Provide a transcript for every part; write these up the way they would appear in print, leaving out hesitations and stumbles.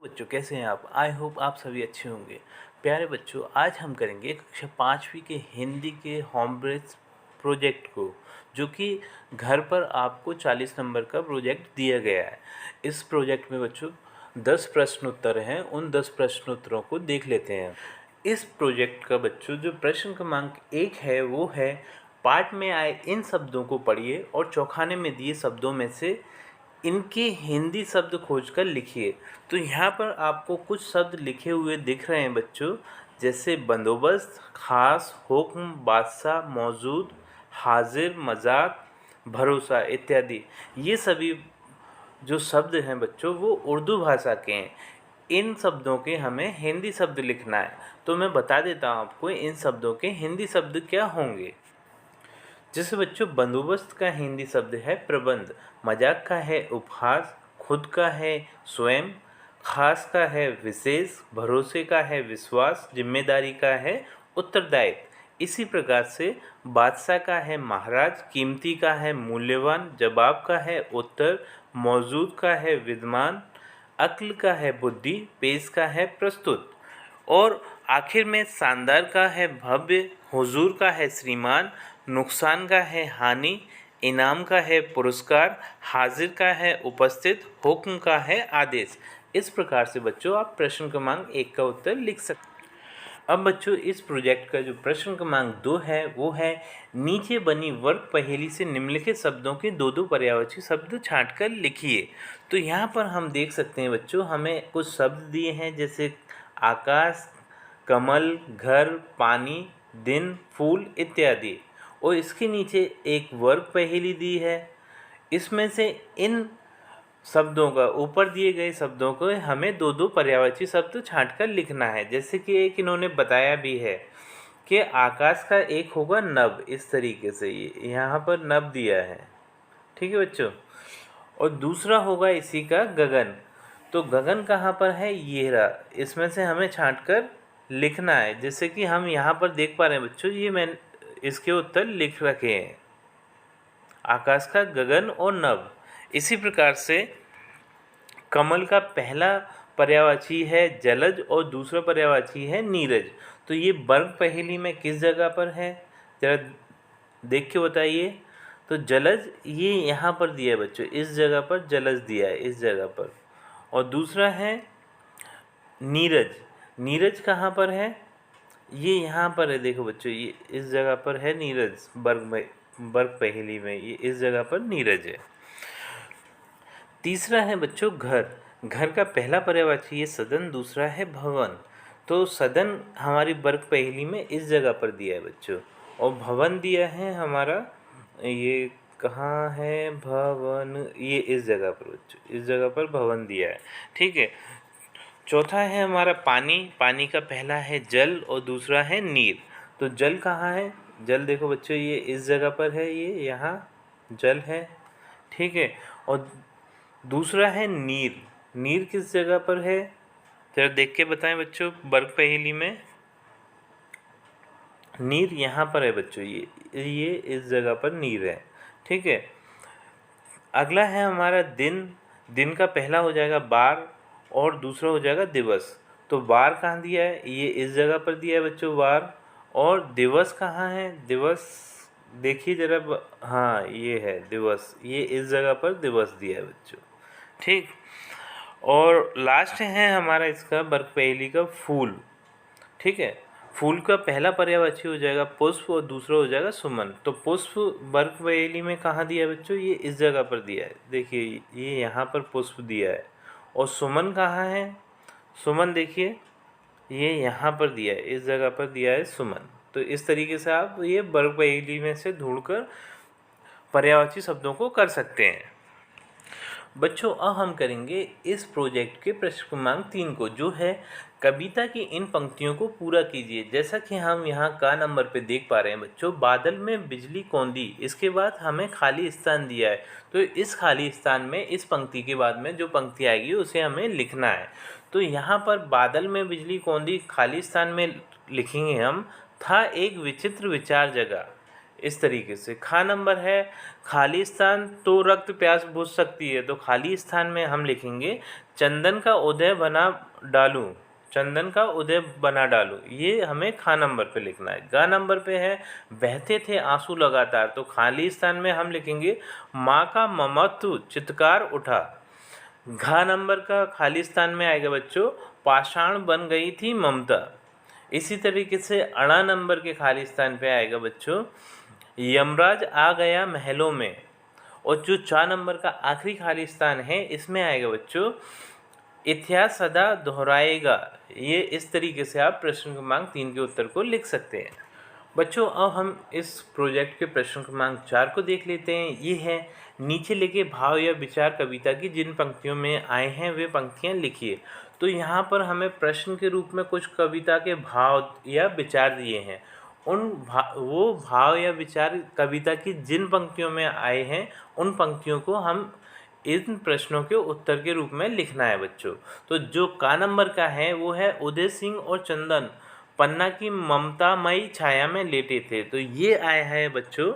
बच्चों कैसे हैं आप। आई होप आप सभी अच्छे होंगे। प्यारे बच्चों, आज हम करेंगे कक्षा 5वीं के हिंदी के होम बेस्ड प्रोजेक्ट को, जो कि घर पर आपको 40 नंबर का प्रोजेक्ट दिया गया है। इस प्रोजेक्ट में बच्चों 10 प्रश्न उत्तर हैं। उन 10 प्रश्न उत्तरों को देख लेते हैं। इस प्रोजेक्ट का बच्चों जो प्रश्न क्रमांक 1 है वो है, पाठ में आए इन शब्दों को पढ़िए और चौखाने में दिए शब्दों में से इनके हिंदी शब्द खोजकर लिखिए। तो यहाँ पर आपको कुछ शब्द लिखे हुए दिख रहे हैं बच्चों, जैसे बंदोबस्त, खास, हुक्म, बादशाह, मौजूद, हाजिर, मजाक, भरोसा इत्यादि। ये सभी जो शब्द हैं बच्चों वो उर्दू भाषा के हैं। इन शब्दों के हमें हिंदी शब्द लिखना है। तो मैं बता देता हूँ आपको इन शब्दों के हिंदी शब्द क्या होंगे। जैसे बच्चों, बंदोबस्त का हिंदी शब्द है प्रबंध, मजाक का है उपहास, खुद का है स्वयं, खास का है विशेष, भरोसे का है विश्वास, जिम्मेदारी का है उत्तरदायित्व। इसी प्रकार से बादशाह का है महाराज, कीमती का है मूल्यवान, जवाब का है उत्तर, मौजूद का है विद्वान, अक्ल का है बुद्धि, पेश का है प्रस्तुत, और आखिर में शानदार का है भव्य, हुजूर का है श्रीमान, नुकसान का है हानि, इनाम का है पुरस्कार, हाजिर का है उपस्थित, हुक्म का है आदेश। इस प्रकार से बच्चों आप प्रश्न क्रमांक 1 का उत्तर लिख सकते हैं। अब बच्चों इस प्रोजेक्ट का जो प्रश्न क्रमांक 2 है वो है, नीचे बनी वर्ग पहेली से निम्नलिखित शब्दों के दो दो पर्यायवाची शब्द छांटकर लिखिए। तो यहाँ पर हम देख सकते हैं बच्चों, हमें कुछ शब्द दिए हैं जैसे आकाश, कमल, घर, पानी, दिन, फूल इत्यादि, और इसके नीचे एक वर्ग पहेली दी है। इसमें से इन शब्दों का, ऊपर दिए गए शब्दों को हमें दो दो पर्यायवाची शब्द छांटकर लिखना है। जैसे कि एक इन्होंने बताया भी है कि आकाश का एक होगा नभ, इस तरीके से ये यहाँ पर नभ दिया है। ठीक है बच्चों। और दूसरा होगा इसी का गगन। तो गगन कहाँ पर है, ये रहा। इसमें से हमें छांटकर लिखना है। जैसे कि हम यहाँ पर देख पा रहे हैं बच्चों, ये मैं इसके उत्तर लिख रखे हैं, आकाश का, गगन और नभ। इसी प्रकार से कमल का पहला पर्यायवाची है जलज और दूसरा पर्यायवाची है नीरज। तो ये वर्ग पहेली में किस जगह पर है, जरा देख के बताइए। तो जलज ये यहाँ पर दिया है बच्चों, इस जगह पर जलज दिया है, इस जगह पर। और दूसरा है नीरज। नीरज कहाँ पर है, ये यहाँ पर है, देखो बच्चों, ये इस जगह पर है नीरज, वर्ग पहेली में ये इस जगह पर नीरज है। तीसरा है बच्चों घर। घर का पहला पर्यायवाची है सदन, दूसरा है भवन। तो सदन हमारी वर्ग पहेली में इस जगह पर दिया है बच्चों, और भवन दिया है हमारा, ये कहाँ है भवन, ये इस जगह पर बच्चों, इस जगह पर भवन दिया है। ठीक है। चौथा है हमारा पानी। पानी का पहला है जल और दूसरा है नीर। तो जल कहाँ है, जल देखो बच्चों, ये इस जगह पर है, ये यहाँ जल है। ठीक है। और दूसरा है नीर। नीर किस जगह पर है, जरा देख के बताएं बच्चों, वर्ग पहेली में नीर यहाँ पर है बच्चों, ये इस जगह पर नीर है। ठीक है। अगला है हमारा दिन। दिन का पहला हो जाएगा बार और दूसरा हो जाएगा दिवस। तो बार कहाँ दिया है, ये इस जगह पर दिया है बच्चों, बार। और दिवस कहाँ है, दिवस देखिए जरा, हाँ ये है दिवस, ये इस जगह पर दिवस दिया है बच्चों। ठीक। और लास्ट है हमारा इसका वर्ग पहेली का फूल। ठीक है। फूल का पहला पर्यायवाची हो जाएगा पुष्प और दूसरा हो जाएगा सुमन। तो पुष्प वर्ग पहेली में कहाँ दिया है बच्चों, ये इस जगह पर दिया है, देखिए ये यहाँ पर पुष्प दिया है। और सुमन कहाँ है, सुमन देखिए ये यहाँ पर दिया है, इस जगह पर दिया है सुमन। तो इस तरीके से आप ये वर्ग पहेली में से ढूंढकर पर्यायवाची शब्दों को कर सकते हैं। बच्चों अब हम करेंगे इस प्रोजेक्ट के प्रश्न क्रमांक 3 को, जो है कविता की इन पंक्तियों को पूरा कीजिए। जैसा कि हम यहाँ का नंबर पे देख पा रहे हैं बच्चों, बादल में बिजली कौंधी, इसके बाद हमें खाली स्थान दिया है। तो इस खाली स्थान में इस पंक्ति के बाद में जो पंक्ति आएगी उसे हमें लिखना है। तो यहाँ पर बादल में बिजली कौंधी खाली स्थान में लिखेंगे हम, था एक विचित्र विचार जगह। इस तरीके से। खा नंबर है खाली स्थान तो रक्त प्यास बुझ सकती है, तो खाली स्थान में हम लिखेंगे चंदन का उदय बना डालूं, चंदन का उदय बना डालूं, ये हमें खा नंबर पे लिखना है। गा नंबर पे है बहते थे आंसू लगातार, तो खाली स्थान में हम लिखेंगे माँ का ममत्व चित्कार उठा। घा नंबर का खाली स्थान में आएगा बच्चों पाषाण बन गई थी ममता। इसी तरीके से अणा नंबर के खाली स्थान पे आएगा बच्चों यमराज आ गया महलों में। और जो 4 नंबर का आखिरी खाली स्थान है इसमें आएगा बच्चों इतिहास सदा दोहराएगा। ये इस तरीके से आप प्रश्न क्रमांक 3 के उत्तर को लिख सकते हैं। बच्चों अब हम इस प्रोजेक्ट के प्रश्न क्रमांक 4 को देख लेते हैं। ये है नीचे लिखे भाव या विचार कविता की जिन पंक्तियों में आए हैं वे पंक्तियां लिखिए। तो यहाँ पर हमें प्रश्न के रूप में कुछ कविता के भाव या विचार दिए हैं। वो भाव या विचार कविता की जिन पंक्तियों में आए हैं उन पंक्तियों को हम इन प्रश्नों के उत्तर के रूप में लिखना है बच्चों। तो जो का नंबर का है वो है उदय सिंह और चंदन पन्ना की ममतामयी छाया में लेटे थे। तो ये आया है बच्चों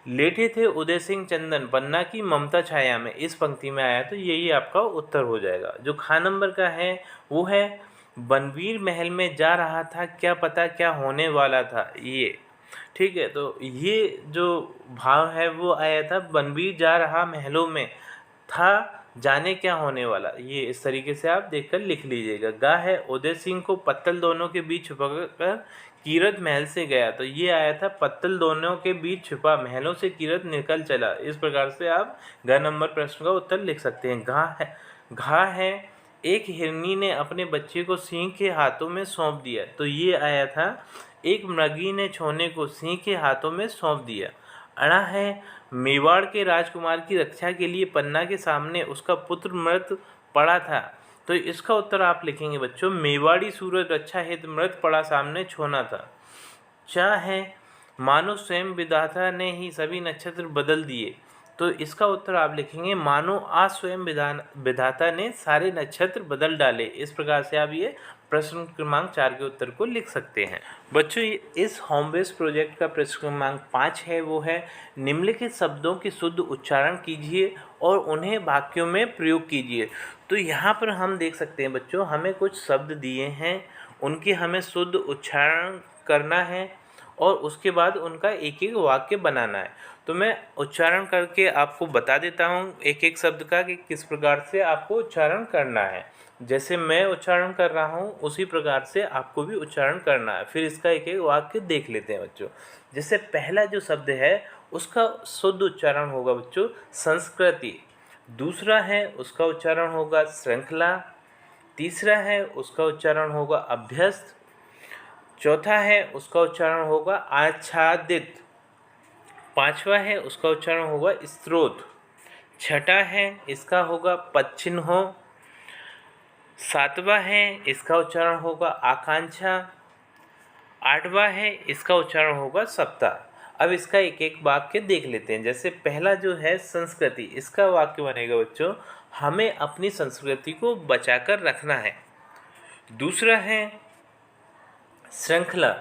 लेटे थे उदय सिंह चंदन पन्ना की ममता छाया में, इस पंक्ति में आया, तो यही आपका उत्तर हो जाएगा। जो खा नंबर का है वो है बनवीर महल में जा रहा था क्या पता क्या होने वाला था, ये ठीक है। तो ये जो भाव है वो आया था बनवीर जा रहा महलों में था जाने क्या होने वाला, ये इस तरीके से आप देखकर लिख लीजिएगा। गा है उदय सिंह को पत्तल दोनों के बीच छुपाकर कीरत महल से गया, तो ये आया था पत्तल दोनों के बीच छुपा महलों से कीरत निकल चला। इस प्रकार से आप ग नंबर प्रश्न का उत्तर लिख सकते हैं। घा है एक हिरनी ने अपने बच्चे को सिंह के हाथों में सौंप दिया, तो ये आया था एक मृगी ने छोने को सिंह के हाथों में सौंप दिया। अड़ा है मेवाड़ के राजकुमार की रक्षा के लिए पन्ना के सामने उसका पुत्र मृत पड़ा था, तो इसका उत्तर आप लिखेंगे बच्चों मेवाड़ी सूरज रक्षा हेतु मृत पड़ा सामने छोना था। चा है मानो स्वयं विधाता ने ही सभी नक्षत्र बदल दिए, तो इसका उत्तर आप लिखेंगे मानो आज स्वयं विधाता ने सारे नक्षत्र बदल डाले। इस प्रकार से आप ये प्रश्न क्रमांक 4 के उत्तर को लिख सकते हैं। बच्चों इस होम बेस्ड प्रोजेक्ट का प्रश्न क्रमांक 5 है वो है निम्नलिखित शब्दों की शुद्ध उच्चारण कीजिए और उन्हें वाक्यों में प्रयोग कीजिए। तो यहाँ पर हम देख सकते हैं बच्चों हमें कुछ शब्द दिए हैं, उनकी हमें शुद्ध उच्चारण करना है और उसके बाद उनका एक एक वाक्य बनाना है। तो मैं उच्चारण करके आपको बता देता हूँ एक एक शब्द का कि किस प्रकार से आपको उच्चारण करना है। जैसे मैं उच्चारण कर रहा हूँ उसी प्रकार से आपको भी उच्चारण करना है। फिर इसका एक एक वाक्य देख लेते हैं बच्चों। जैसे पहला जो शब्द है उसका शुद्ध उच्चारण होगा बच्चों संस्कृति, दूसरा है उसका उच्चारण होगा श्रृंखला, तीसरा है उसका उच्चारण होगा अभ्यस्त, चौथा है उसका उच्चारण होगा आच्छादित, पांचवा है उसका उच्चारण होगा स्रोत, छठा है इसका होगा पदचिन्हों, सातवां है इसका उच्चारण होगा आकांक्षा, आठवां है इसका उच्चारण होगा सप्ताह। अब इसका एक एक वाक्य देख लेते हैं। जैसे पहला जो है संस्कृति, इसका वाक्य बनेगा बच्चों हमें अपनी संस्कृति को बचाकर रखना है। दूसरा है श्रृंखला,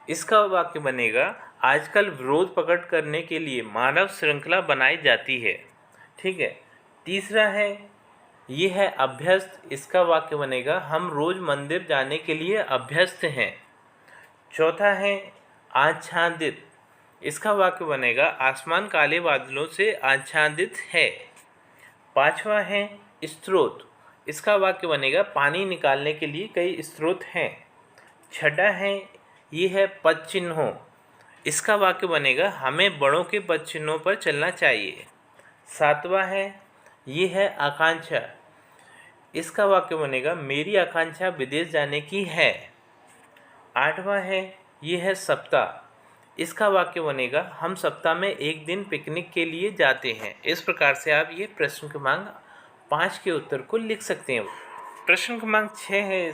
इसका वाक्य बनेगा आजकल विरोध प्रकट करने के लिए मानव श्रृंखला बनाई जाती है, ठीक है। तीसरा है ये है अभ्यस्त, इसका वाक्य बनेगा हम रोज मंदिर जाने के लिए अभ्यस्त हैं। चौथा है आच्छादित, इसका वाक्य बनेगा आसमान काले बादलों से आच्छादित है। पांचवा है स्रोत, इसका वाक्य बनेगा पानी निकालने के लिए कई स्रोत हैं। छठा है ये है पद चिन्हों, इसका वाक्य बनेगा हमें बड़ों के पद चिन्हों पर चलना चाहिए। सातवां है ये है आकांक्षा, इसका वाक्य बनेगा मेरी आकांक्षा विदेश जाने की है। आठवां है ये है सप्ताह, इसका वाक्य बनेगा हम सप्ताह में एक दिन पिकनिक के लिए जाते हैं। इस प्रकार से आप ये प्रश्न क्रमांक 5 के उत्तर को लिख सकते हैं। प्रश्न क्रमांक 6 है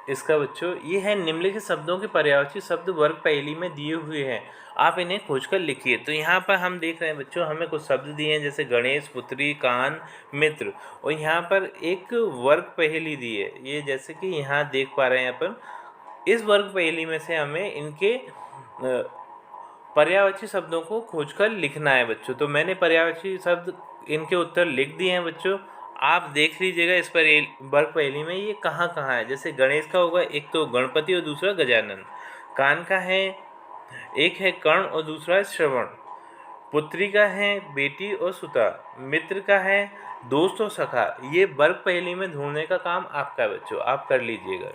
इसका बच्चों ये है निम्नलिखित शब्दों के पर्यायवाची शब्द वर्ग पहेली में दिए हुए हैं, आप इन्हें खोजकर लिखिए। तो यहाँ पर हम देख रहे हैं बच्चों हमें कुछ शब्द दिए हैं जैसे गणेश, पुत्री, कान, मित्र, और यहाँ पर एक वर्ग पहेली दी है। ये जैसे कि यहाँ देख पा रहे हैं अपन, इस वर्ग पहेली में से हमें इनके पर्यायवाची शब्दों को खोजकर लिखना है बच्चों। तो मैंने पर्यायवाची शब्द इनके उत्तर लिख दिए हैं बच्चों। आप देख लीजिएगा इस पर वर्ग पहेली में ये कहाँ कहाँ है। जैसे गणेश का होगा, एक तो गणपति और दूसरा गजानन। कान का है, एक है कर्ण और दूसरा है श्रवण। पुत्री का है बेटी और सुता। मित्र का है दोस्त और सखा। ये वर्ग पहेली में ढूंढने का काम आपका है बच्चों, आप कर लीजिएगा।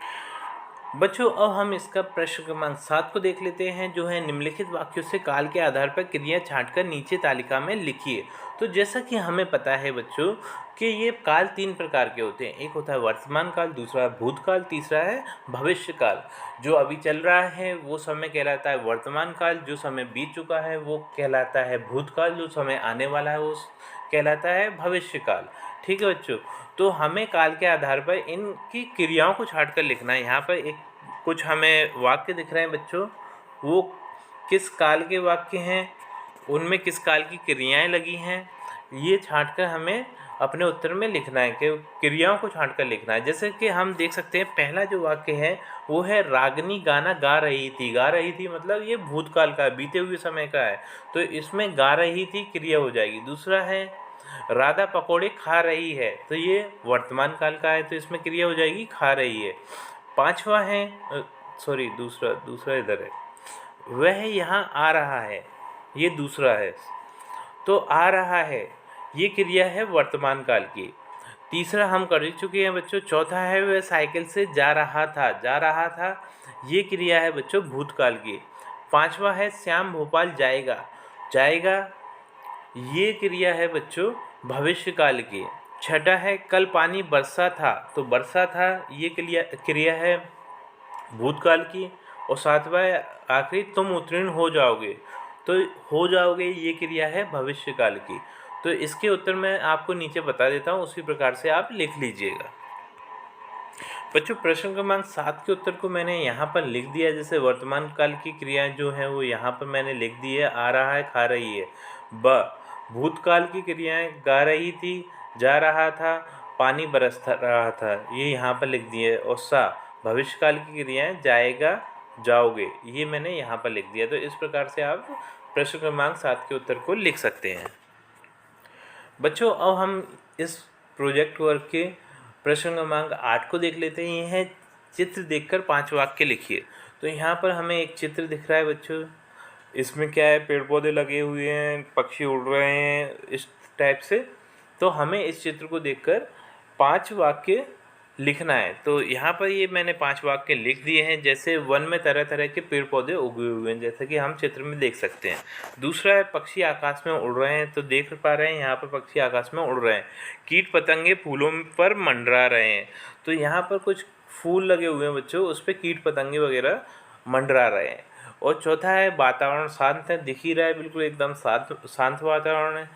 बच्चों अब हम इसका प्रश्न क्रमांक 7 को देख लेते हैं, जो है निम्नलिखित वाक्यों से काल के आधार पर क्रिया छांटकर नीचे तालिका में लिखिए। तो जैसा कि हमें पता है बच्चों कि ये काल 3 प्रकार के होते हैं। एक होता है वर्तमान काल, दूसरा है भूतकाल, तीसरा है भविष्य काल। जो अभी चल रहा है वो समय कहलाता है वर्तमान काल, जो समय बीत चुका है वो कहलाता है भूतकाल, जो समय आने वाला है वो कहलाता है भविष्य काल। ठीक है बच्चों, तो हमें काल के आधार पर इनकी क्रियाओं को छांट कर लिखना है। यहाँ पर एक कुछ हमें वाक्य दिख रहे हैं बच्चों, वो किस काल के वाक्य हैं, उनमें किस काल की क्रियाएं लगी हैं, ये छांट कर हमें अपने उत्तर में लिखना है कि क्रियाओं को छांट कर लिखना है। जैसे कि हम देख सकते हैं पहला जो वाक्य है वो है रागिनी गाना गा रही थी। गा रही थी मतलब ये भूतकाल का, बीते हुए समय का है, तो इसमें गा रही थी क्रिया हो जाएगी। दूसरा है राधा पकोड़े खा रही है, तो ये वर्तमान काल का है, तो इसमें क्रिया हो जाएगी खा रही है। पांचवा है दूसरा इधर है, वह यहाँ आ रहा है, ये दूसरा है। तो आ रहा है ये क्रिया है वर्तमान काल की। तीसरा हम कर ही चुके हैं बच्चों। चौथा है वह साइकिल से जा रहा था। जा रहा था ये क्रिया है बच्चों भूतकाल की। पांचवा है श्याम भोपाल जाएगा। जाएगा ये क्रिया है बच्चों भविष्य काल की। छठा है कल पानी बरसा था। तो बरसा था ये क्रिया है भूतकाल की। और सातवां आखिरी तुम उत्तीर्ण हो जाओगे। तो हो जाओगे ये क्रिया है भविष्य काल की। तो इसके उत्तर मैं आपको नीचे बता देता हूँ, उसी प्रकार से आप लिख लीजिएगा। बच्चों प्रश्न क्रमांक 7 के उत्तर को मैंने यहाँ पर लिख दिया। जैसे वर्तमान काल की क्रियाएं जो हैं वो यहाँ पर मैंने लिख दी है, आ रहा है, खा रही है। ब भूतकाल की क्रियाएं गा रही थी, जा रहा था, पानी बरस रहा था, ये यहाँ पर लिख दिए। और सा भविष्यकाल की क्रियाएं जाएगा, जाओगे, ये मैंने यहाँ पर लिख दिया। तो इस प्रकार से आप प्रश्न क्रमांक 7 के उत्तर को लिख सकते हैं। बच्चों अब हम इस प्रोजेक्ट वर्क के प्रश्न क्रमांक 8 को देख लेते हैं। ये है चित्र देखकर 5 वाक्य लिखिए। तो यहाँ पर हमें एक चित्र दिख रहा है बच्चों, इसमें क्या है, पेड़ पौधे लगे हुए हैं, पक्षी उड़ रहे हैं, इस टाइप से। तो हमें इस चित्र को देखकर 5 वाक्य लिखना है। तो यहाँ पर ये मैंने 5 वाक्य लिख दिए हैं। जैसे वन में तरह तरह के पेड़ पौधे उगे हुए हैं, जैसा कि हम चित्र में देख सकते हैं। दूसरा है पक्षी आकाश में उड़ रहे हैं। तो देख पा रहे हैं यहाँ पर पक्षी आकाश में उड़ रहे हैं। कीट पतंगे फूलों पर मंडरा रहे हैं। तो यहाँ पर कुछ फूल लगे हुए हैं बच्चों, उस पर कीट पतंगे वगैरह मंडरा रहे हैं। और चौथा है वातावरण शांत है, दिख ही रहा है बिल्कुल एकदम शांत वातावरण है।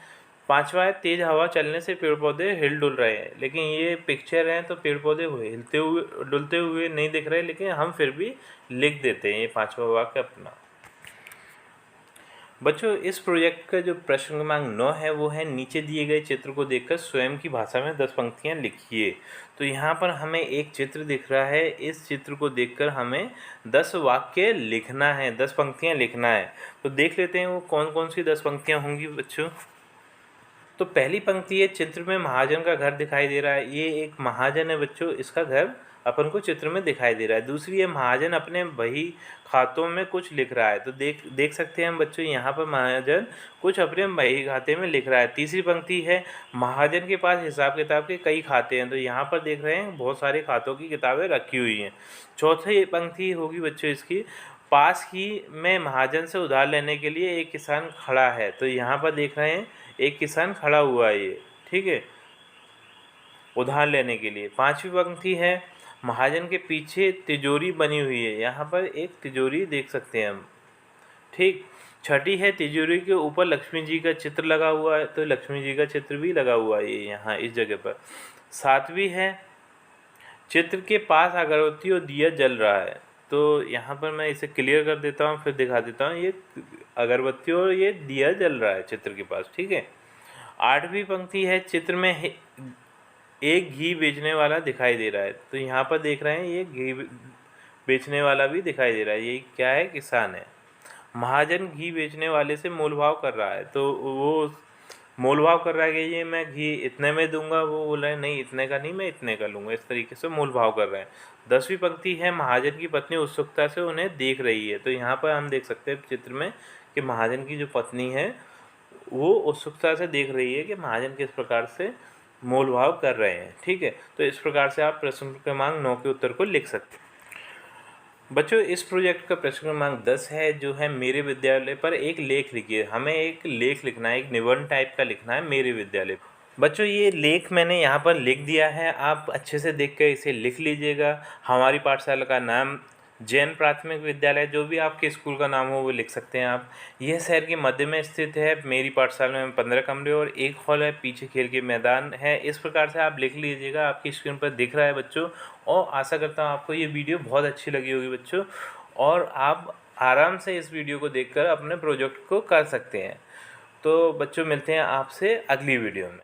पांचवा है तेज हवा चलने से पेड़ पौधे हिल डुल रहे हैं। लेकिन ये पिक्चर है तो पेड़ पौधे हिलते हुए डुलते हुए नहीं दिख रहे, लेकिन हम फिर भी लिख देते हैं ये 5वां वाक्य अपना। बच्चों इस प्रोजेक्ट का जो प्रश्न क्रमांक 9 है वो है नीचे दिए गए चित्र को देखकर स्वयं की भाषा में 10 पंक्तियां लिखिए। तो यहाँ पर हमें एक चित्र दिख रहा है, इस चित्र को देखकर हमें 10 वाक्य लिखना है, 10 पंक्तियां लिखना है। तो देख लेते हैं वो कौन कौन सी 10 पंक्तियां होंगी बच्चों। तो पहली पंक्ति है चित्र में महाजन का घर दिखाई दे रहा है। ये एक महाजन है बच्चों, इसका घर अपन को चित्र में दिखाई दे रहा है। दूसरी है महाजन अपने बही खातों में कुछ लिख रहा है। तो देख सकते हैं हम बच्चों यहाँ पर महाजन कुछ अपने बही खाते में लिख रहा है। तीसरी पंक्ति है महाजन के पास हिसाब किताब के कई खाते हैं। तो यहाँ पर देख रहे हैं बहुत सारे खातों की किताबें रखी हुई हैं। चौथी पंक्ति होगी बच्चों इसकी, पास ही में महाजन से उधार लेने के लिए एक किसान खड़ा है। तो यहाँ पर देख रहे हैं एक किसान खड़ा हुआ है ये, ठीक है, उधार लेने के लिए। पांचवी पंक्ति है महाजन के पीछे तिजोरी बनी हुई है। यहाँ पर एक तिजोरी देख सकते हैं हम, ठीक। छठी है तिजोरी के ऊपर लक्ष्मी जी का चित्र लगा हुआ है। तो लक्ष्मी जी का चित्र भी लगा हुआ है यहाँ इस जगह पर। सातवीं है चित्र के पास अगरबत्ती और दिया जल रहा है। तो यहाँ पर मैं इसे क्लियर कर देता हूँ, फिर दिखा देता हूँ। ये अगरबत्ती और ये दिया जल रहा है चित्र के पास, ठीक है। आठवीं पंक्ति है चित्र में एक घी बेचने वाला दिखाई दे रहा है। तो यहाँ पर देख रहे हैं ये घी बेचने वाला भी दिखाई दे रहा है, ये क्या है, किसान है। महाजन घी बेचने वाले से मोल भाव कर रहा है, तो वो मोल भाव कर रहा है कि ये मैं घी इतने में दूंगा, वो बोल रहा है नहीं इतने का नहीं, मैं इतने का लूँगा। इस तरीके से मोल भाव कर रहे हैं। 10वीं पंक्ति है, महाजन की पत्नी उत्सुकता से उन्हें देख रही है। तो यहाँ पर हम देख सकते हैं चित्र में कि महाजन की जो पत्नी है वो उत्सुकता से देख रही है कि महाजन किस प्रकार से मोल भाव कर रहे हैं। ठीक है, तो इस प्रकार से आप प्रश्न क्रमांक 9 के उत्तर को लिख सकते हैं। बच्चों, इस प्रोजेक्ट का प्रश्न क्रमांक 10 है, जो है मेरे विद्यालय पर एक लेख लिखिए। हमें एक लेख लिखना है, एक निबंध टाइप का लिखना है मेरे विद्यालय। बच्चों, ये लेख मैंने यहाँ पर लिख दिया है, आप अच्छे से देख कर इसे लिख लीजिएगा। हमारी पाठशाला का नाम जैन प्राथमिक विद्यालय, जो भी आपके स्कूल का नाम हो वो लिख सकते हैं आप। यह शहर के मध्य में स्थित है। मेरी पाठशाला में 15 कमरे और एक हॉल है, पीछे खेल के मैदान है। इस प्रकार से आप लिख लीजिएगा, आपकी स्क्रीन पर दिख रहा है बच्चों। और आशा करता हूँ आपको ये वीडियो बहुत अच्छी लगी होगी बच्चों, और आप आराम से इस वीडियो को देखकर अपने प्रोजेक्ट को कर सकते हैं। तो बच्चों, मिलते हैं आपसे अगली वीडियो में।